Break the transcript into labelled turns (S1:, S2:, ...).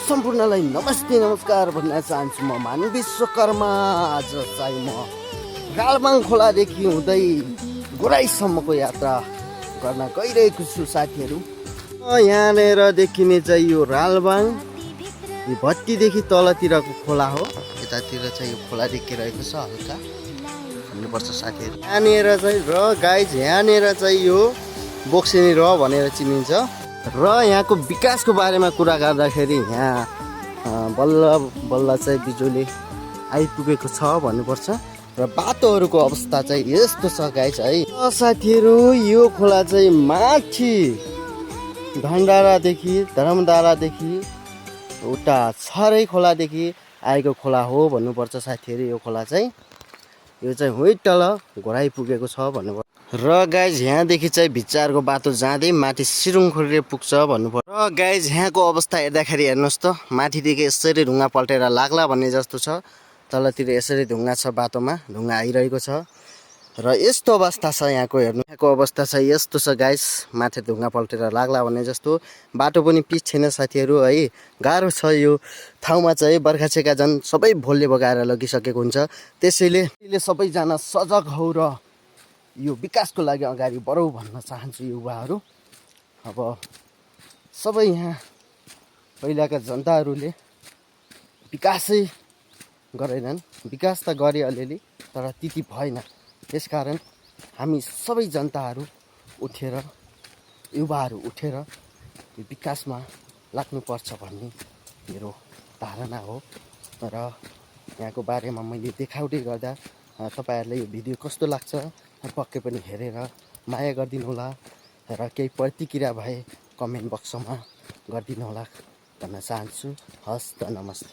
S1: सम्पूर्णलाई नमस्ते नमस्कार भन्न चाहन्छु। म मानव विश्वकर्मा। आज चाहिँ म रालबाङ खोलादेखि हुँदै गोराईसम्मको यात्रा गर्न गइरहेको छु साथीहरू। यहाँनिर देखिने चाहिँ यो रालबाङ, यो भट्टीदेखि तलतिरको खोला हो। यतातिर चाहिँ यो खोला देखिरहेको छ हल्का भन्नुपर्छ साथीहरू। यहाँनिर चाहिँ गाइज यहाँनिर चाहिँ यो बोक्सेनी भनेर चिनिन्छ। र यहाँको विकासको बारेमा कुरा गर्दाखेरि यहाँ बल्ल बल्ल चाहिँ बिजुली आइपुगेको छ भन्नुपर्छ। र बाटोहरूको अवस्था चाहिँ यस्तो छ गाइस है साथीहरू। यो खोला चाहिँ माथि भण्डारादेखि धरमदारादेखि उता छरै खोलादेखि आएको खोला हो भन्नुपर्छ साथीहरू। यो खोला चाहिँ यो चाहिँ हुइटल घोराइ पुगेको छ भन्नुपर्छ। र गाइज यहाँदेखि चाहिँ भिचारको बाटो जाँदै माथि सिरुङखोरीले पुग्छ भन्नुपर्छ। र गाइज यहाँको अवस्था हेर्दाखेरि हेर्नुहोस् त, माथिदेखि यसरी ढुङ्गा पल्टेर लाग्ला भन्ने जस्तो छ। तलतिर यसरी ढुङ्गा छ, बाटोमा ढुङ्गा आइरहेको छ। र यस्तो अवस्था छ यहाँको। हेर्नु यहाँको अवस्था चाहिँ यस्तो छ गाइज, माथि ढुङ्गा पल्टेर लाग्ला भन्ने जस्तो। बाटो पनि पिच छैन साथीहरू है। गाह्रो छ यो ठाउँमा चाहिँ। बर्खा छेका झन् सबै भोलले बगाएर लगिसकेको हुन्छ। त्यसैले सबैजना सजग हौ र यो विकासको लागि अगाडि बढौँ भन्न चाहन्छु युवाहरू। अब सबै यहाँ पहिलाका जनताहरूले विकासै गरेनन्। विकास त गरे अलिअलि, तर त्यति भएन। त्यसकारण हामी सबै जनताहरू उठेर, युवाहरू उठेर यो विकासमा लाग्नुपर्छ भन्ने मेरो धारणा हो। र यहाँको बारेमा मैले देखाउँदै गर्दा तपाईँहरूलाई यो भिडियो कस्तो लाग्छ पक्कै पनि हेरेर माया गरिदिनु होला। र केही प्रतिक्रिया भए कमेन्ट बक्समा गरिदिनु होला भन्न चाहन्छु। हस् त, नमस्ते।